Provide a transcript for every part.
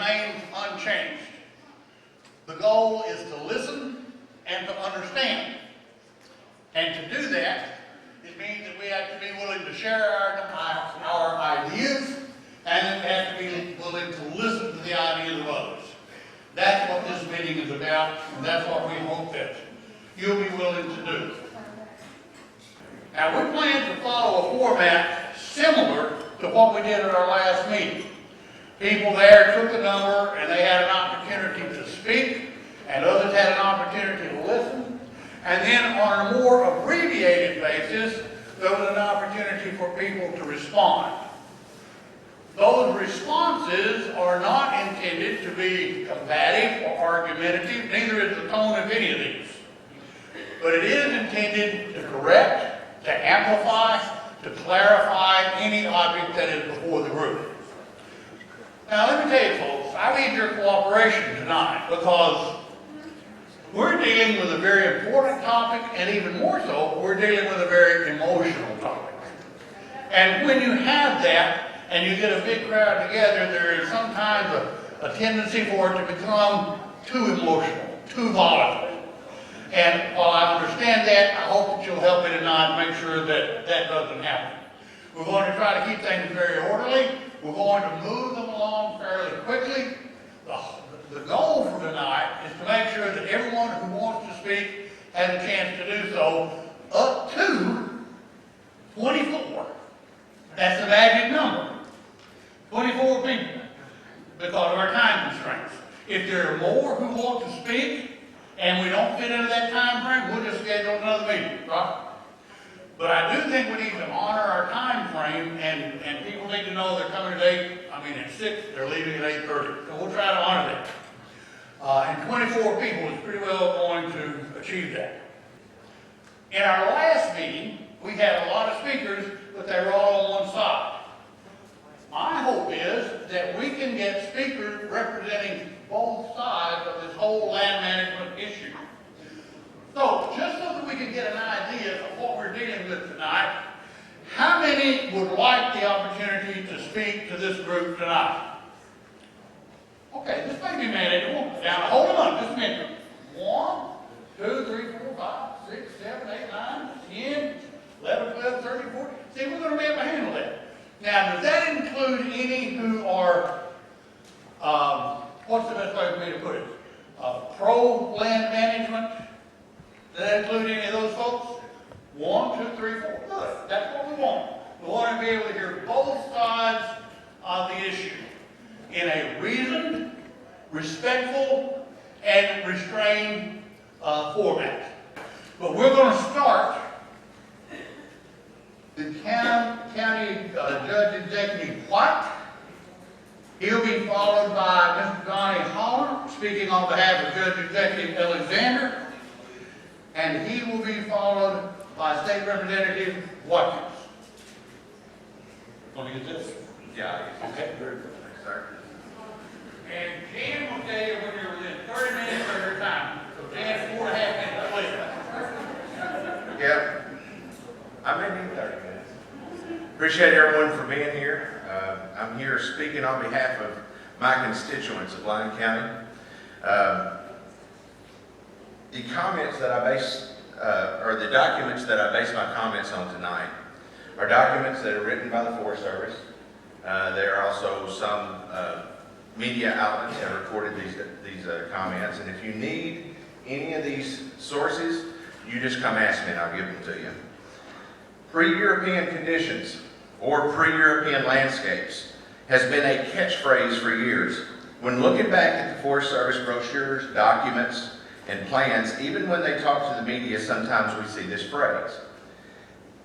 remains unchanged. The goal is to listen and to understand. And to do that, it means that we have to be willing to share our ideas, and we have to be willing to listen to the ideas of others. That's what this meeting is about, and that's what we hope that you'll be willing to do. Now, we plan to follow a format similar to what we did at our last meeting. People there took the number and they had an opportunity to speak, and others had an opportunity to listen. And then on a more abbreviated basis, there was an opportunity for people to respond. Those responses are not intended to be combative or argumentative, neither is the tone of any of these. But it is intended to correct, to amplify, to clarify any object that is before the group. Now let me tell you folks, I need your cooperation tonight because we're dealing with a very important topic, and even more so, we're dealing with a very emotional topic. And when you have that, and you get a big crowd together, there is sometimes a tendency for it to become too emotional, too volatile. And while I understand that, I hope that you'll help me tonight and make sure that that doesn't happen. We're going to try to keep things very orderly. We're going to move them along fairly quickly. The goal for tonight is to make sure that everyone who wants to speak has a chance to do so, up to 24. That's the magic number. 24 people, because of our time constraints. If there are more who want to speak, and we don't fit into that time frame, we'll just schedule another meeting, right? But I do think we need to honor our time frame, and people need to know they're coming at 6, they're leaving at 8:30. So we'll try to honor that. And 24 people is pretty well going to achieve that. In our last meeting, we had a lot of speakers, but they were all on one side. My hope is that we can get speakers representing both sides of this whole land management issue. So, just so that we can get an idea of what we're dealing with tonight, how many would like the opportunity to speak to this group tonight? Okay, this may be manageable. Now, hold on just a minute. 1, 2, 3, 4, 5, 6, 7, 8, 9, 10, 11, 12, 13, 14. See, we're going to be able to handle that. Now, does that include any who are, what's the best way for me to put it? Pro-land management? Does that include any of those folks? 1, 2, 3, 4. Good. That's what we want. We want to be able to hear both sides of the issue in a reasoned, respectful, and restrained format. But we're going to start the County Judge Executive White. He'll be followed by Mr. Donnie Holler, speaking on behalf of Judge Executive Alexander. And he will be followed by State Representative Watkins. Want to get this? Yeah. Okay. Very good. Thanks, sir. And Jan will tell you when you're within 30 minutes of your time. So Jan, 4.5 minutes, please. Yeah. I may need 30 minutes. Appreciate everyone for being here. I'm here speaking on behalf of my constituents of Lyon County. The comments that I base, or the documents that I base my comments on tonight are documents that are written by the Forest Service. There are also some media outlets that have recorded these comments, and if you need any of these sources, you just come ask me and I'll give them to you. Pre-European conditions or pre-European landscapes has been a catchphrase for years. When looking back at the Forest Service brochures, documents, and plans, even when they talk to the media, sometimes we see this phrase.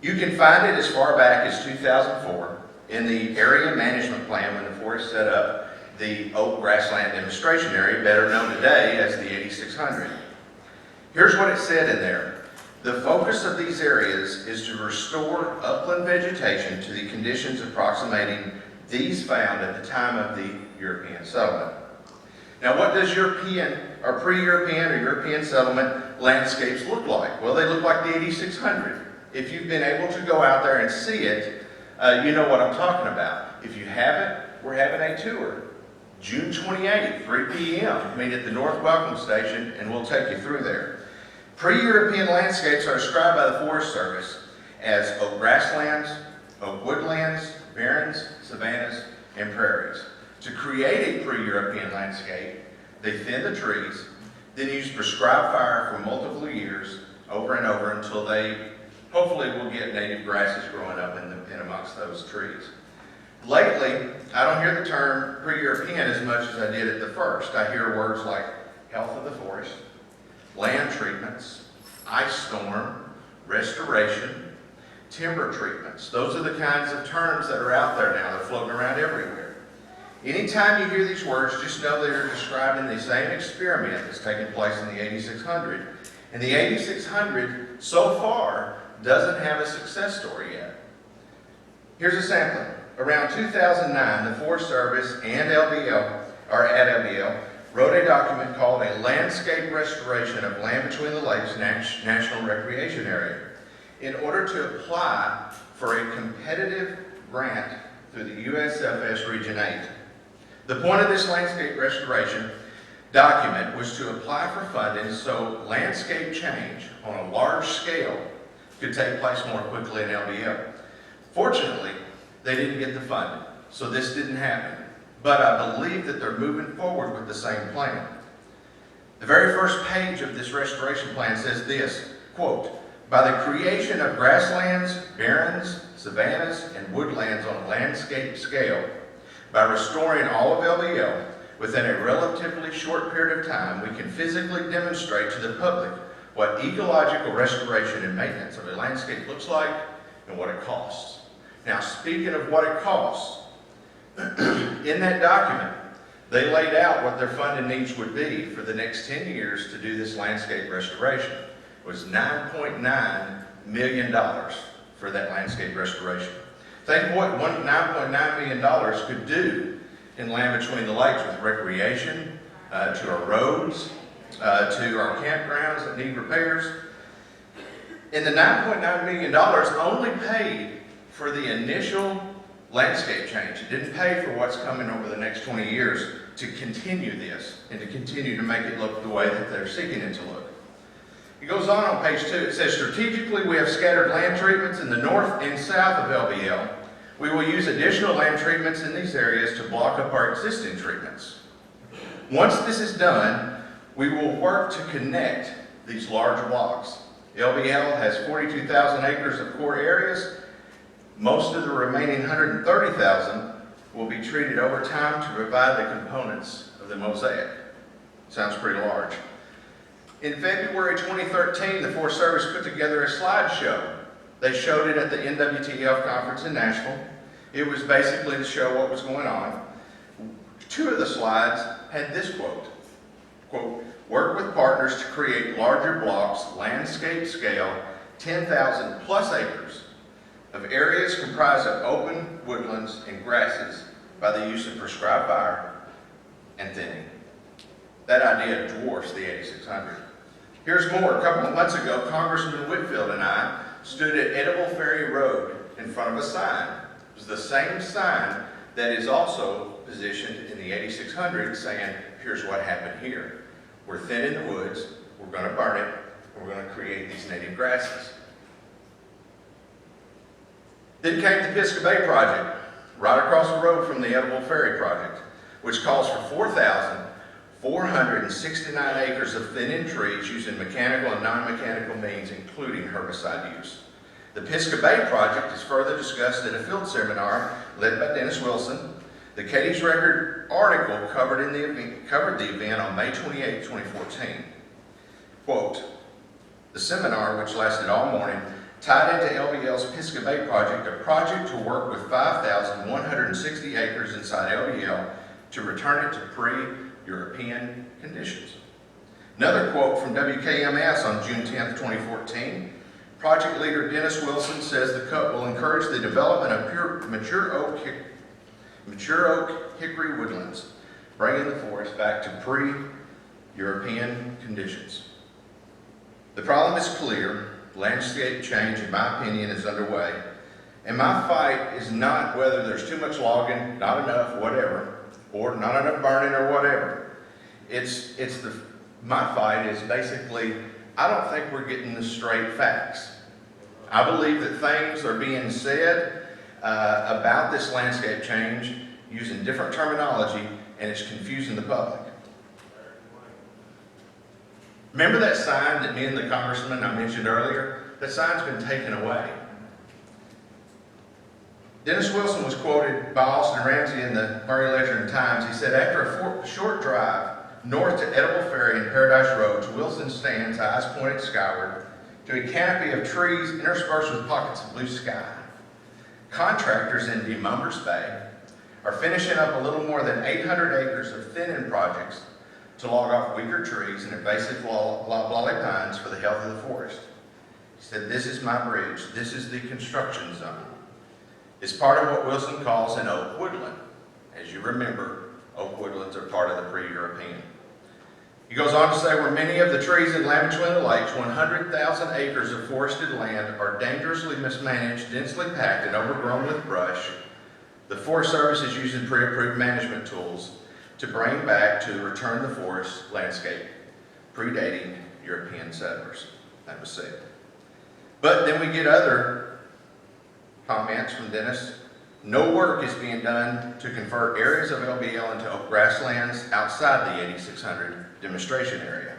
You can find it as far back as 2004 in the area management plan when the forest set up the Oak Grassland Demonstration Area, better known today as the 8600. Here's what it said in there. The focus of these areas is to restore upland vegetation to the conditions approximating these found at the time of the European settlement. Now, what does European or pre-European or European settlement landscapes look like? Well, they look like the 8600. If you've been able to go out there and see it, you know what I'm talking about. If you haven't, we're having a tour. June 28th, 3 p.m., meet at the North Welcome Station, and we'll take you through there. Pre-European landscapes are described by the Forest Service as oak grasslands, oak woodlands, barrens, savannas, and prairies. To create a pre-European landscape, they thin the trees, then use prescribed fire for multiple years, over and over, until they hopefully will get native grasses growing up in amongst those trees. Lately, I don't hear the term pre-European as much as I did at the first. I hear words like health of the forest, land treatments, ice storm, restoration, timber treatments. Those are the kinds of terms that are out there now. They're floating around everywhere. Anytime you hear these words, just know they're describing the same experiment that's taking place in the 8600. And the 8600, so far, doesn't have a success story yet. Here's a sampling. Around 2009, the Forest Service and LBL, or at LBL, wrote a document called a Landscape Restoration of Land Between the Lakes National Recreation Area in order to apply for a competitive grant through the USFS Region 8. The point of this landscape restoration document was to apply for funding so landscape change on a large scale could take place more quickly in LBL. Fortunately, they didn't get the funding, so this didn't happen. But I believe that they're moving forward with the same plan. The very first page of this restoration plan says this, quote, by the creation of grasslands, barrens, savannas, and woodlands on a landscape scale, by restoring all of LBL within a relatively short period of time, we can physically demonstrate to the public what ecological restoration and maintenance of a landscape looks like and what it costs. Now, speaking of what it costs, in that document, they laid out what their funding needs would be for the next 10 years to do this landscape restoration. It was $9.9 million for that landscape restoration. Think of what $9.9 million could do in land between the lakes with recreation, to our roads, to our campgrounds that need repairs. And the $9.9 million only paid for the initial landscape change. It didn't pay for what's coming over the next 20 years to continue this and to continue to make it look the way that they're seeking it to look. It goes on page 2. It says, strategically, we have scattered land treatments in the north and south of LBL. We will use additional land treatments in these areas to block up our existing treatments. Once this is done, we will work to connect these large blocks. LBL has 42,000 acres of core areas. Most of the remaining 130,000 will be treated over time to provide the components of the mosaic. Sounds pretty large. In February 2013, the Forest Service put together a slideshow. They showed it at the NWTF conference in Nashville. It was basically to show what was going on. 2 of the slides had this quote, quote, work with partners to create larger blocks, landscape scale, 10,000 plus acres of areas comprised of open woodlands and grasses by the use of prescribed fire and thinning. That idea dwarfs the 8600. Here's more. A couple of months ago, Congressman Whitfield and I stood at Edible Ferry Road in front of a sign. It was the same sign that is also positioned in the 8600 saying, here's what happened here. We're thinning the woods, we're going to burn it, and we're going to create these native grasses. Then came the Pisgah Bay project, right across the road from the Edible Ferry project, which calls for 4,469 acres of thinning trees using mechanical and non-mechanical means, including herbicide use. The Pisgah Bay project is further discussed at a field seminar led by Dennis Wilson. The Katie's Record article covered the event on May 28, 2014. Quote, the seminar, which lasted all morning, tied into LBL's Pisgah Bay project, a project to work with 5,160 acres inside LBL to return it to pre-European conditions. Another quote from WKMS on June 10, 2014. Project leader Dennis Wilson says the CUP will encourage the development of mature oak hickory woodlands, bringing the forest back to pre-European conditions. The problem is clear. Landscape change, in my opinion, is underway. And my fight is not whether there's too much logging, not enough, whatever. or not enough burning or whatever. My fight is basically, I don't think we're getting the straight facts. I believe that things are being said about this landscape change using different terminology, and it's confusing the public. Remember that sign that me and the congressman I mentioned earlier? That sign's been taken away. Dennis Wilson was quoted by Austin Ramsey in the Murray Ledger and Times. He said, after a short drive north to Edible Ferry and Paradise Road, Wilson stands, eyes pointed skyward, to a canopy of trees interspersed with pockets of blue sky. Contractors in DeMumbers Bay are finishing up a little more than 800 acres of thinning projects to log off weaker trees and invasive loblolly pines for the health of the forest. He said, this is my bridge. This is the construction zone. It's part of what Wilson calls an oak woodland. As you remember, oak woodlands are part of the pre-European. He goes on to say, where many of the trees in land between the lakes, 100,000 acres of forested land are dangerously mismanaged, densely packed, and overgrown with brush, the Forest Service is using pre-approved management tools to bring back to return the forest landscape predating European settlers. That was said. But then we get other comments from Dennis. No work is being done to convert areas of LBL into oak grasslands outside the 8600 demonstration area.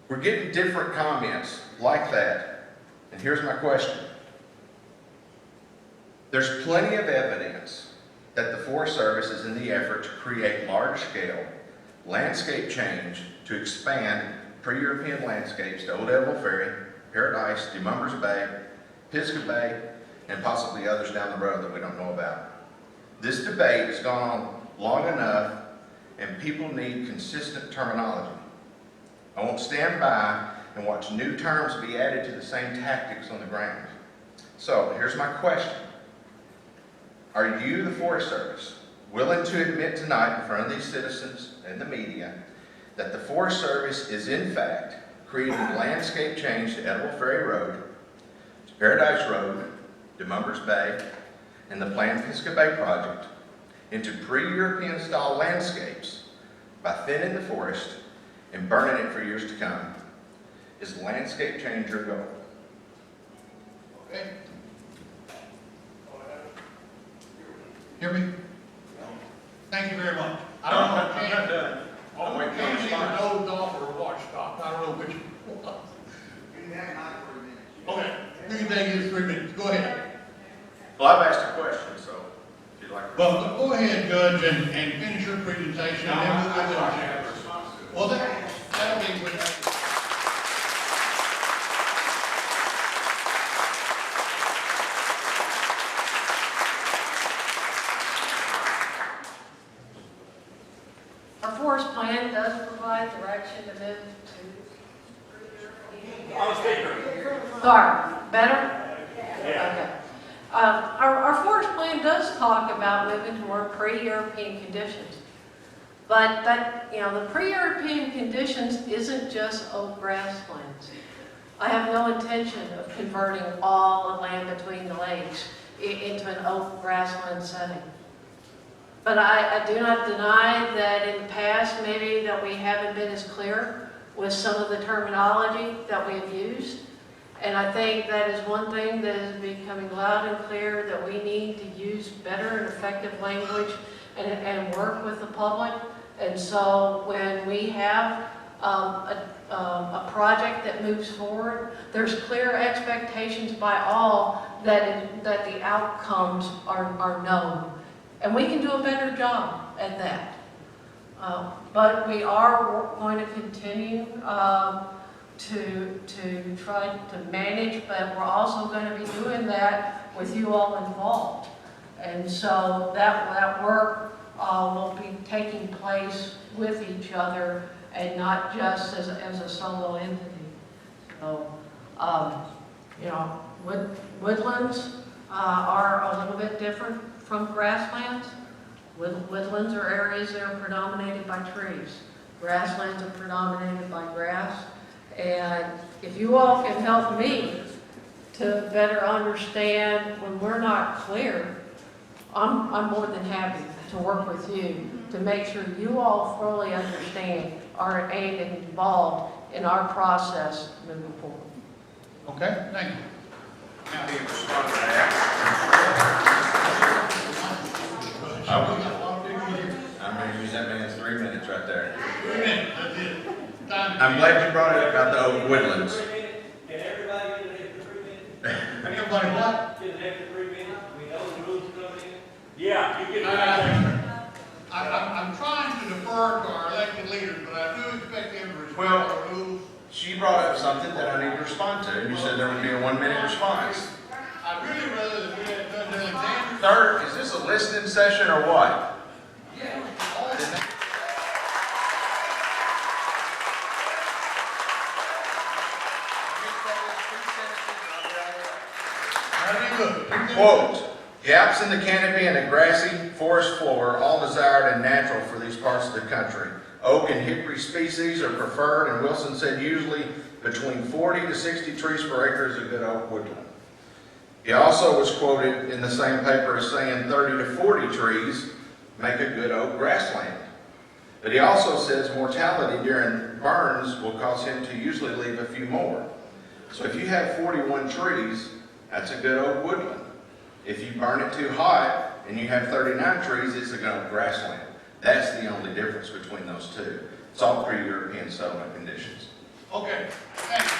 We're getting different comments like that. And here's my question. There's plenty of evidence that the Forest Service is in the effort to create large-scale landscape change to expand pre-European landscapes to Old Edible Ferry, Paradise, DeMumbers Bay, Pisgah Bay, and possibly others down the road that we don't know about. This debate has gone on long enough, and people need consistent terminology. I won't stand by and watch new terms be added to the same tactics on the ground. So here's my question. Are you, the Forest Service, willing to admit tonight in front of these citizens and the media that the Forest Service is in fact creating landscape change to Edible Ferry Road, to Paradise Road, DeMumbers Bay, and the planned Pisgah Bay project into pre-European style landscapes by thinning the forest and burning it for years to come? Is landscape change your goal? Okay. Hear me? Thank you very much. I don't know if James, James either dozed off or watch stopped. I don't know which one. Okay, you can take his 3 minutes. Go ahead. Well, I've asked a question, so if you'd like to... Well, go ahead, Judge, and finish your presentation, and then we'll go ahead. Well, that'll be good. Our forest plan does provide direction to move to... Sorry, better? Okay. Our forest plan does talk about moving to more pre-European conditions. But the pre-European conditions isn't just oak grasslands. I have no intention of converting all the land between the lakes into an oak grassland setting. But I do not deny that in the past, maybe that we haven't been as clear with some of the terminology that we have used. And I think that is one thing that is becoming loud and clear, that we need to use better and effective language and work with the public. And so when we have a project that moves forward, there's clear expectations by all that the outcomes are known. And we can do a better job at that. But we are going to continue to try to manage, but we're also going to be doing that with you all involved. And so that work will be taking place with each other and not just as a solo entity. So, woodlands are a little bit different from grasslands. Woodlands are areas that are predominated by trees. Grasslands are predominated by grass. And if you all can help me to better understand when we're not clear, I'm more than happy to work with you to make sure you all fully understand and involved in our process moving forward. Okay, thank you. How do you respond to that? I'm going to use that man's 3 minutes right there. 3 minutes, that's it. Time to- I'm glad you brought it up about the oak woodlands. Can everybody get an extra 3 minutes? Everybody what? Get an extra 3 minutes? We know the rules coming in. Yeah, you get I'm trying to defer to our elected leaders, but I do expect them to respect Well- our rules. She brought up something that I need to respond to, and you said there would be a 1 minute response. I'd really rather that we had Judge Alexander. Sir, is this a listening session or what? That'd be good. Quote, gaps in the canopy and a grassy forest floor, all desired and natural for these parts of the country. Oak and hickory species are preferred, and Wilson said usually between 40 to 60 trees per acre is a good oak woodland. He also was quoted in the same paper as saying 30 to 40 trees make a good oak grassland. But he also says mortality during burns will cause him to usually leave a few more. So if you have 41 trees, that's a good oak woodland. If you burn it too hot and you have 39 trees, it's a good oak grassland. That's the only difference between those two. It's all pre-European settlement conditions. Okay, thank you.